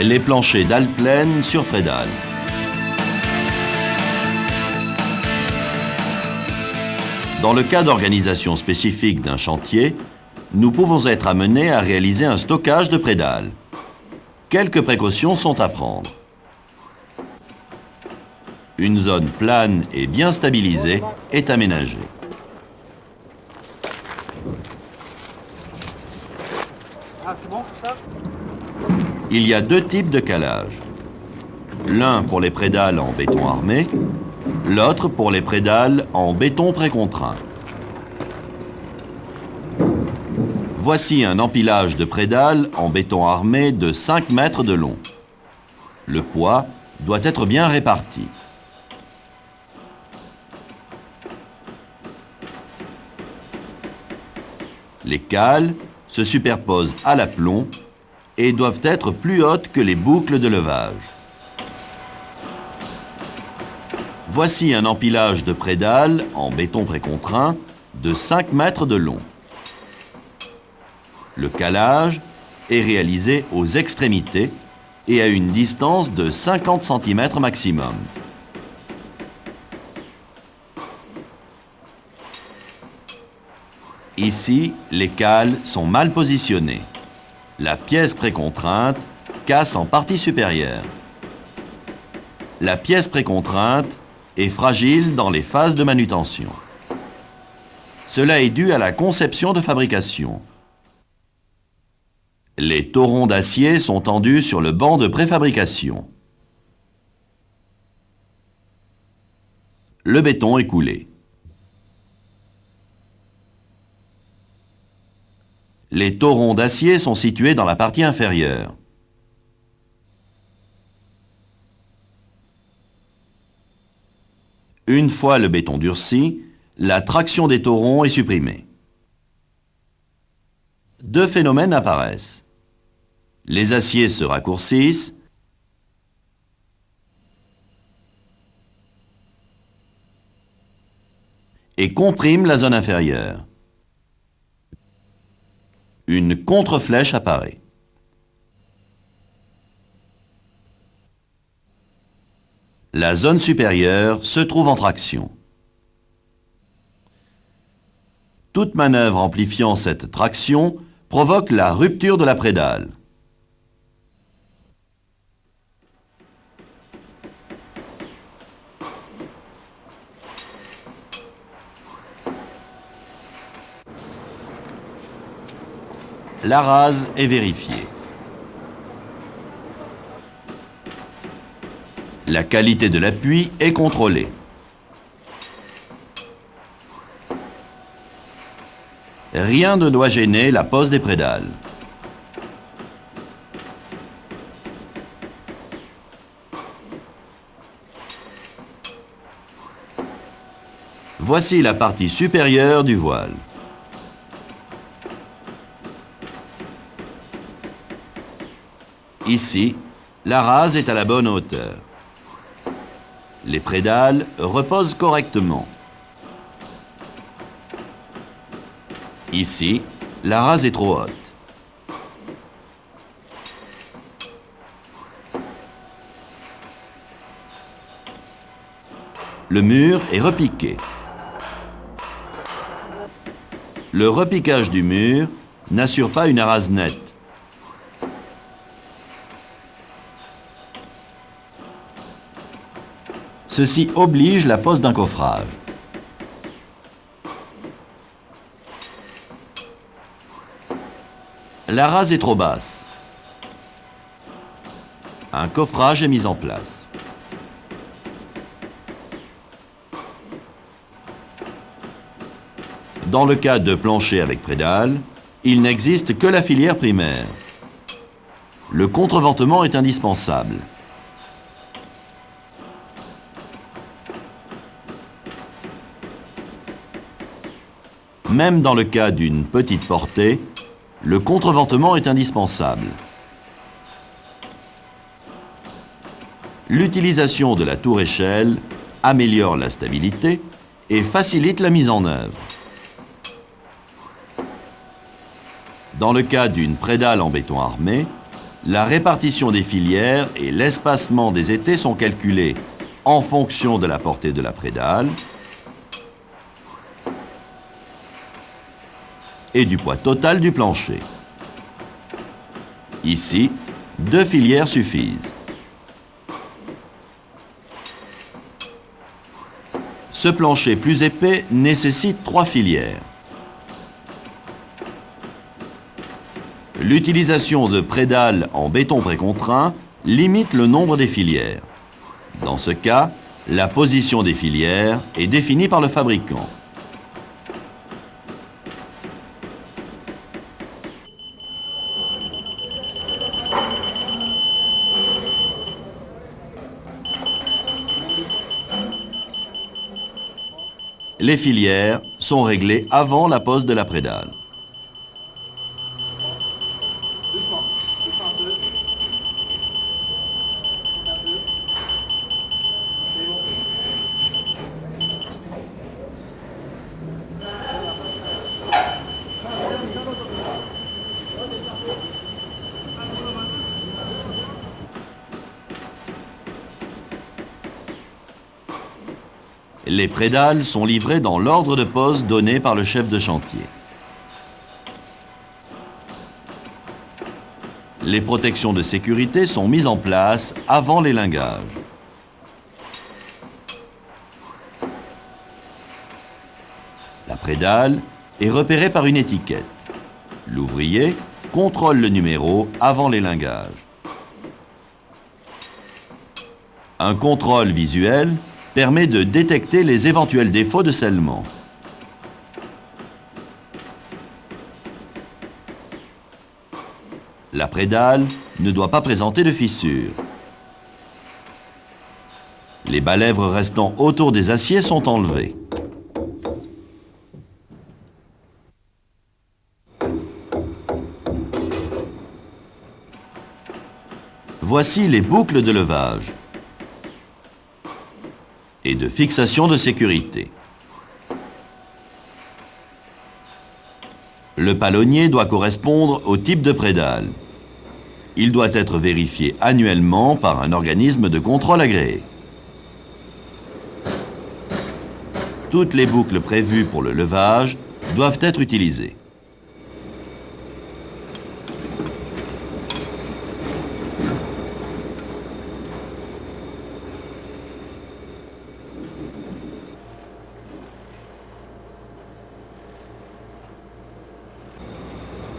Les planchers d'Alplaine sur Prédal. Dans le cas d'organisation spécifique d'un chantier, nous pouvons être amenés à réaliser un stockage de Prédal. Quelques précautions sont à prendre. Une zone plane et bien stabilisée est aménagée. Il y a deux types de calage. L'un pour les prédales en béton armé, l'autre pour les prédales en béton précontraint. Voici un empilage de prédales en béton armé de 5 mètres de long. Le poids doit être bien réparti. Les cales se superposent à l'aplomb et doivent être plus hautes que les boucles de levage. Voici un empilage de prédales en béton précontraint de 5 mètres de long. Le calage est réalisé aux extrémités et à une distance de 50 cm maximum. Ici, les cales sont mal positionnées. La pièce précontrainte casse en partie supérieure. La pièce précontrainte est fragile dans les phases de manutention. Cela est dû à la conception de fabrication. Les torons d'acier sont tendus sur le banc de préfabrication. Le béton est coulé. Les torons d'acier sont situés dans la partie inférieure. Une fois le béton durci, la traction des torons est supprimée. Deux phénomènes apparaissent. Les aciers se raccourcissent et compriment la zone inférieure. Une contre-flèche apparaît. La zone supérieure se trouve en traction. Toute manœuvre amplifiant cette traction provoque la rupture de la prédale. La rase est vérifiée. La qualité de l'appui est contrôlée. Rien ne doit gêner la pose des prédales. Voici la partie supérieure du voile. Ici, la rase est à la bonne hauteur. Les prédales reposent correctement. Ici, la rase est trop haute. Le mur est repiqué. Le repiquage du mur n'assure pas une rase nette. Ceci oblige la pose d'un coffrage. La rase est trop basse. Un coffrage est mis en place. Dans le cas de plancher avec prédale, il n'existe que la filière primaire. Le contreventement est indispensable. Même dans le cas d'une petite portée, le contreventement est indispensable. L'utilisation de la tour-échelle améliore la stabilité et facilite la mise en œuvre. Dans le cas d'une prédale en béton armé, La répartition des filières et l'espacement des étais sont calculés en fonction de la portée de la prédale et du poids total du plancher. Ici, 2 filières suffisent. Ce plancher plus épais nécessite 3 filières. L'utilisation de prédales en béton précontraint limite le nombre des filières. Dans ce cas, la position des filières est définie par le fabricant. Les filières sont réglées avant la pose de la prédale. Les prédales sont livrées dans l'ordre de pose donné par le chef de chantier. Les protections de sécurité sont mises en place avant l'élingage. La prédale est repérée par une étiquette. L'ouvrier contrôle le numéro avant l'élingage. Un contrôle visuel permet de détecter les éventuels défauts de scellement. La prédale ne doit pas présenter de fissures. Les balèvres restant autour des aciers sont enlevés. Voici les boucles de levage et de fixation de sécurité. Le palonnier doit correspondre au type de prédale. Il doit être vérifié annuellement par un organisme de contrôle agréé. Toutes les boucles prévues pour le levage doivent être utilisées.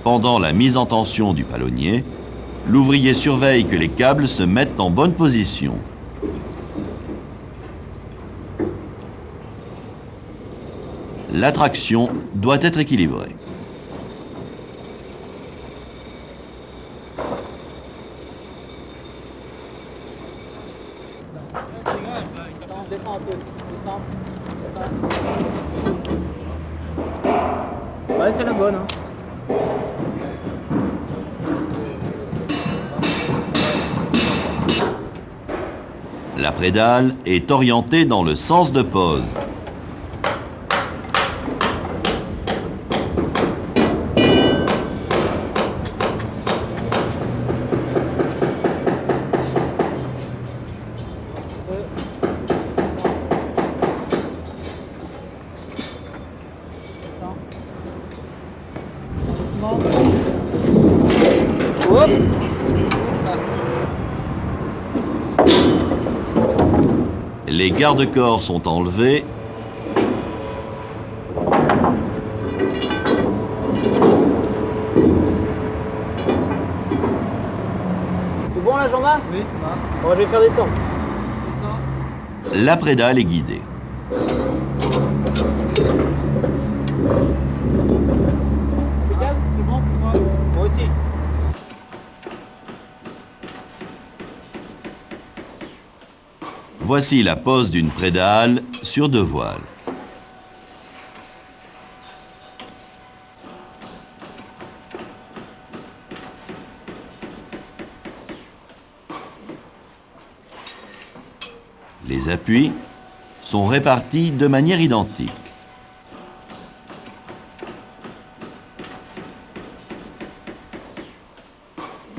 Pendant la mise en tension du palonnier, l'ouvrier surveille que les câbles se mettent en bonne position. La traction doit être équilibrée. Ouais, c'est la bonne. Hein. La prédale est orientée dans le sens de pose. Les garde-corps sont enlevés. C'est bon là, Jean-Marc? Oui, ça va. Bon, je vais faire descendre. La prédale est guidée. C'est bon pour moi? Moi aussi. Voici la pose d'une prédale sur 2 voiles. Les appuis sont répartis de manière identique.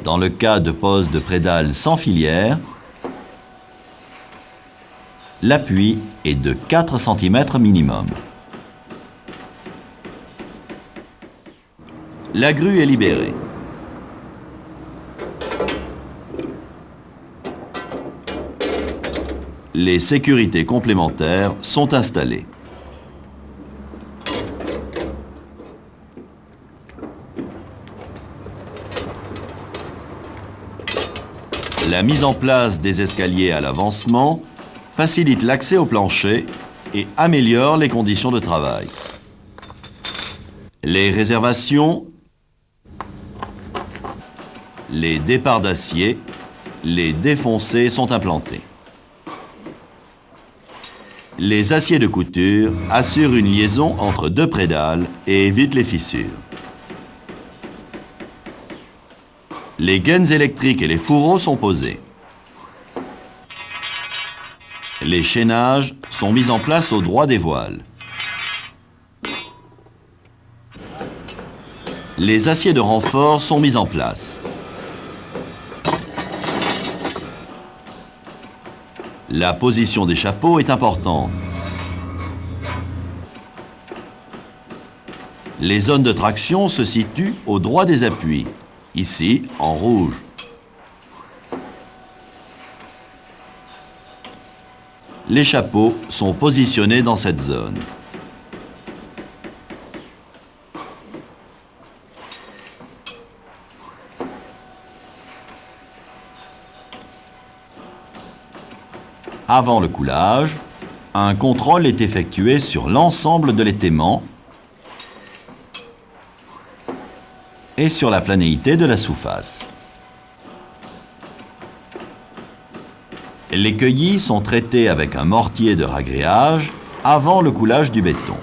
Dans le cas de pose de prédale sans filière, l'appui est de 4 cm minimum. La grue est libérée. Les sécurités complémentaires sont installées. La mise en place des escaliers à l'avancement facilite l'accès au plancher et améliore les conditions de travail. Les réservations, les départs d'acier, les défoncés sont implantés. Les aciers de couture assurent une liaison entre deux prédales et évitent les fissures. Les gaines électriques et les fourreaux sont posés. Les chaînages sont mis en place au droit des voiles. Les aciers de renfort sont mis en place. La position des chapeaux est importante. Les zones de traction se situent au droit des appuis, ici en rouge. Les chapeaux sont positionnés dans cette zone. Avant le coulage, un contrôle est effectué sur l'ensemble de l'étaiement et sur la planéité de la sous-face. Les cueillis sont traités avec un mortier de ragréage avant le coulage du béton.